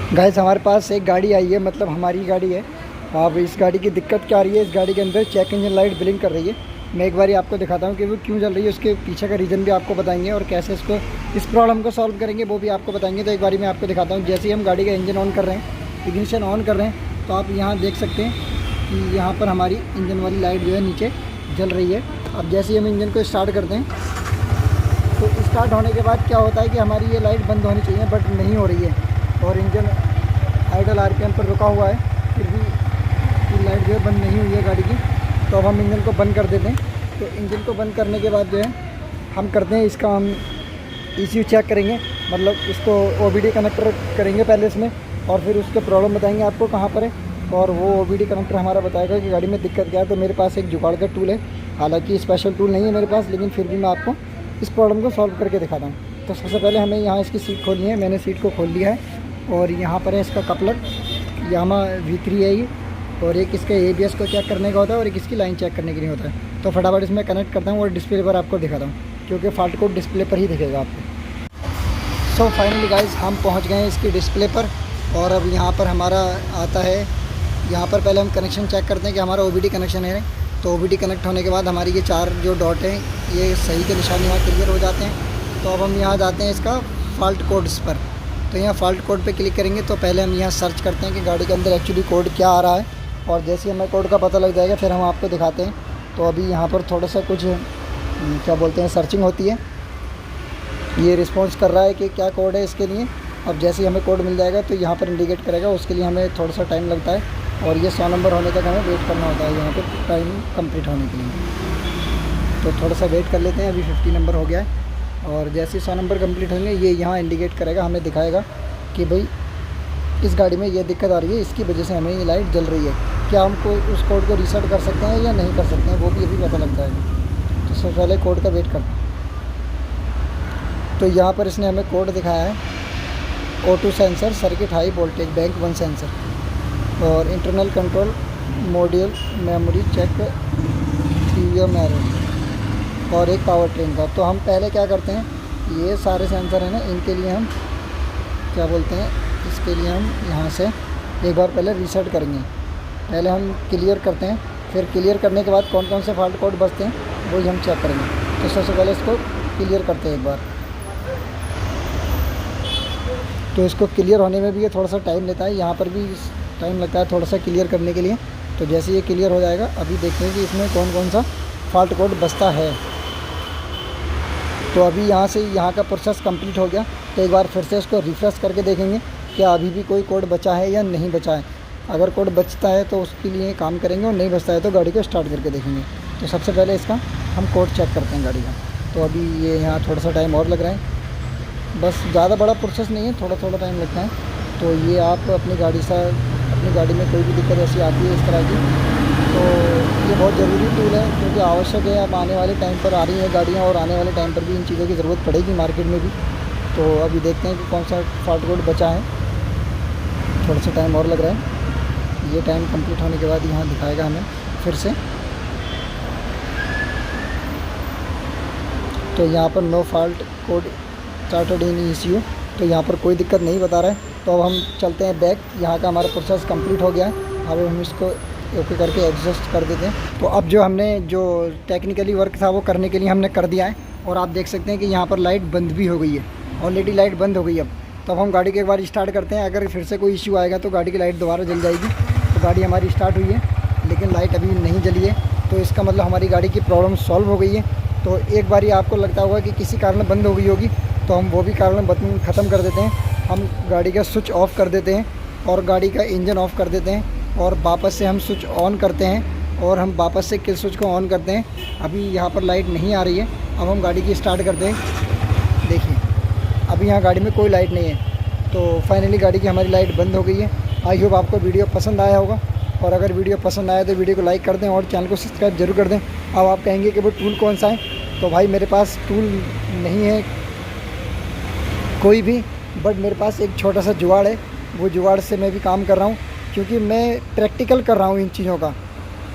Guys हमारे पास एक गाड़ी आई है, मतलब हमारी गाड़ी है। अब इस गाड़ी की दिक्कत क्या आ रही है, इस गाड़ी के अंदर चेक इंजन लाइट ब्लिंक कर रही है। मैं एक बारी आपको दिखाता हूँ कि वो क्यों चल रही है, उसके पीछे का रीज़न भी आपको बताएंगे और कैसे इसको इस प्रॉब्लम को सॉल्व करेंगे वो भी आपको बताएंगे। तो एक बारी मैं आपको दिखाता हूँ। जैसे ही हम गाड़ी का इंजन ऑन कर रहे हैं, इग्निशन ऑन कर रहे हैं, तो आप यहाँ देख सकते हैं कि यहाँ पर हमारी इंजन वाली लाइट जो है नीचे जल रही है। अब जैसे ही हम इंजन को स्टार्ट करते हैं, तो स्टार्ट होने के बाद क्या होता है कि हमारी ये लाइट बंद होनी चाहिए बट नहीं हो रही है और इंजन आइडल आरपीएम पर रुका हुआ है, फिर भी ये लाइट जो है बंद नहीं हुई है गाड़ी की। तो अब हम इंजन को बंद कर देते हैं। तो इंजन को बंद करने के बाद जो है हम करते हैं इसका हम ECU चेक करेंगे, मतलब इसको OBD कनेक्टर करेंगे पहले इसमें और फिर उसके प्रॉब्लम बताएंगे आपको कहाँ पर है। और वो OBD कनेक्टर हमारा बताएगा कि गाड़ी में दिक्कत क्या है। तो मेरे पास एक जुगाड़ का टूल है, हालांकि स्पेशल टूल नहीं है मेरे पास, लेकिन फिर भी मैं आपको इस प्रॉब्लम को सॉल्व करके दिखाता हूँ। तो सबसे पहले हमें यहाँ इसकी सीट खोलनी है। मैंने सीट को खोल लिया है और यहाँ पर है इसका कपलर, यामा V3 है ये, और एक इसका ABS को चेक करने का होता है और एक इसकी लाइन चेक करने के लिए होता है। तो फटाफट इसमें कनेक्ट करता हूँ और डिस्प्ले पर आपको दिखाता हूँ, क्योंकि फॉल्ट कोड डिस्प्ले पर ही दिखेगा आपको। सो फाइनली गाइस हम पहुँच गए हैं इसकी डिस्प्ले पर और अब यहाँ पर हमारा आता है, यहाँ पर पहले हम कनेक्शन चेक करते हैं कि हमारा OBD कनेक्शन है। तो OBD कनेक्ट होने के बाद हमारी ये 4 जो डॉट हैं ये सही के निशान यहाँ क्लियर हो जाते हैं। तो अब हम यहाँ जाते हैं इसका फॉल्ट कोड्स पर। तो यहाँ फॉल्ट कोड पे क्लिक करेंगे तो पहले हम यहाँ सर्च करते हैं कि गाड़ी के अंदर एक्चुअली कोड क्या आ रहा है, और जैसे हमें कोड का पता लग जाएगा फिर हम आपको दिखाते हैं। तो अभी यहाँ पर थोड़ा सा कुछ क्या बोलते हैं सर्चिंग होती है, ये रिस्पॉन्स कर रहा है कि क्या कोड है इसके लिए। अब जैसे ही हमें कोड मिल जाएगा तो यहाँ पर इंडिकेट करेगा, उसके लिए हमें थोड़ा सा टाइम लगता है और ये 100 नंबर होने तक हमें वेट करना होता है यहाँ पर टाइम कंप्लीट होने के लिए। तो थोड़ा सा वेट कर लेते हैं। अभी 50 नंबर हो गया है और जैसे ही 100 नंबर कंप्लीट होंगे ये यहाँ इंडिकेट करेगा, हमें दिखाएगा कि भाई इस गाड़ी में ये दिक्कत आ रही है, इसकी वजह से हमें ये लाइट जल रही है। क्या हम उस कोड को रीसेट कर सकते हैं या नहीं कर सकते हैं, वो भी अभी पता लगता है। तो सबसे पहले कोड का वेट करते हैं। तो यहाँ पर इसने हमें कोड दिखाया है, O2 sensor circuit high voltage bank 1 sensor और internal control module memory check error और एक पावर ट्रेन का। तो हम पहले क्या करते हैं, ये सारे सेंसर हैं ना, इनके लिए हम क्या बोलते हैं, इसके लिए हम यहाँ से एक बार पहले रीसेट करेंगे। पहले हम क्लियर करते हैं, फिर क्लियर करने के बाद कौन कौन से फॉल्ट कोड बचते हैं वही हम चेक करेंगे। तो सबसे पहले इसको क्लियर करते हैं एक बार। तो इसको क्लियर होने में भी ये थोड़ा सा टाइम लेता है, यहाँ पर भी टाइम लगता है थोड़ा सा क्लियर करने के लिए। तो जैसे ये क्लियर हो जाएगा अभी देखते हैं कि इसमें कौन कौन सा फॉल्ट कोड बचता है। तो अभी यहाँ से यहाँ का प्रोसेस कंप्लीट हो गया। तो एक बार फिर से इसको रिफ्रेश करके देखेंगे क्या अभी भी कोई कोड बचा है या नहीं बचा है। अगर कोड बचता है तो उसके लिए काम करेंगे और नहीं बचता है तो गाड़ी को स्टार्ट करके देखेंगे। तो सबसे पहले इसका हम कोड चेक करते हैं गाड़ी का। तो अभी ये यहाँ थोड़ा सा टाइम और लग रहा है, बस ज़्यादा बड़ा प्रोसेस नहीं है, थोड़ा थोड़ा टाइम लगता है। तो ये आप अपनी गाड़ी में कोई भी दिक्कत ऐसी आती है इस तरह की, तो ये बहुत ज़रूरी टूल है क्योंकि आवश्यक है। अब आने वाले टाइम पर आ रही हैं गाड़ियाँ और आने वाले टाइम पर भी इन चीज़ों की ज़रूरत पड़ेगी मार्केट में भी। तो अभी देखते हैं कि कौन सा फॉल्ट कोड बचा है। थोड़ा सा टाइम और लग रहा है, ये टाइम कंप्लीट होने के बाद यहाँ दिखाएगा हमें फिर से। तो यहाँ पर no fault code started in ECU, तो यहाँ पर कोई दिक्कत नहीं बता रहा है। तो अब हम चलते हैं बैक, यहाँ का हमारा प्रोसेस कंप्लीट हो गया है। अब हम इसको ओके करके एडजस्ट कर देते हैं। तो अब जो हमने जो टेक्निकली वर्क था वो करने के लिए हमने कर दिया है और आप देख सकते हैं कि यहाँ पर लाइट बंद भी हो गई है, ऑलरेडी लाइट बंद हो गई। अब तो अब हम गाड़ी को एक बार स्टार्ट करते हैं, अगर फिर से कोई इश्यू आएगा तो गाड़ी की लाइट दोबारा जल जाएगी। तो गाड़ी हमारी स्टार्ट हुई है लेकिन लाइट अभी नहीं जली है, तो इसका मतलब हमारी गाड़ी की प्रॉब्लम सॉल्व हो गई है। तो एक बारी आपको लगता होगा कि किसी कारण बंद हो गई होगी, तो हम वो भी कारण बटन ख़त्म कर देते हैं। हम गाड़ी का स्विच ऑफ कर देते हैं और गाड़ी का इंजन ऑफ कर देते हैं और वापस से हम स्विच ऑन करते हैं और हम वापस से किल स्विच को ऑन करते हैं। अभी यहाँ पर लाइट नहीं आ रही है। अब हम गाड़ी की स्टार्ट करते हैं, देखिए अभी यहाँ गाड़ी में कोई लाइट नहीं है। तो फाइनली गाड़ी की हमारी लाइट बंद हो गई है। आई होप आपको वीडियो पसंद आया होगा, और अगर वीडियो पसंद आया तो वीडियो को लाइक कर दें और चैनल को सब्सक्राइब जरूर कर दें। अब आप कहेंगे कि वो टूल कौन सा है, तो भाई मेरे पास टूल नहीं है कोई भी, बट मेरे पास एक छोटा सा जुगाड़ है। वो जुगाड़ से मैं भी काम कर रहा हूँ क्योंकि मैं प्रैक्टिकल कर रहा हूँ इन चीज़ों का।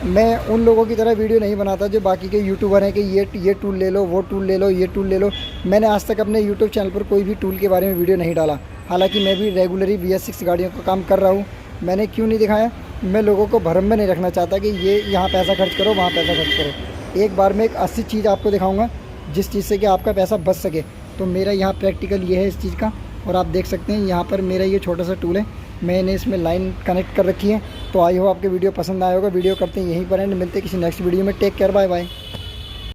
मैं उन लोगों की तरह वीडियो नहीं बनाता जो बाकी के यूट्यूबर हैं कि ये टूल ले लो, वो टूल ले लो, ये टूल ले लो। मैंने आज तक अपने यूट्यूब चैनल पर कोई भी टूल के बारे में वीडियो नहीं डाला। हालांकि मैं भी रेगुलरली VS6 गाड़ियों का काम कर रहा हूँ। मैंने क्यों नहीं दिखाया, मैं लोगों को भ्रम में नहीं रखना चाहता कि ये यहाँ पैसा खर्च करो, वहाँ पैसा खर्च करो। एक बार में एक असली चीज़ आपको दिखाऊँगा जिस चीज़ से कि आपका पैसा बच सके। तो मेरा यहाँ प्रैक्टिकल ये है इस चीज़ का, और आप देख सकते हैं यहाँ पर मेरा ये छोटा सा टूल है, मैंने इसमें लाइन कनेक्ट कर रखी है। तो आई हो आपके वीडियो पसंद आया होगा। वीडियो करते हैं यहीं पर एंड, मिलते हैं किसी नेक्स्ट वीडियो में। Take care, bye bye.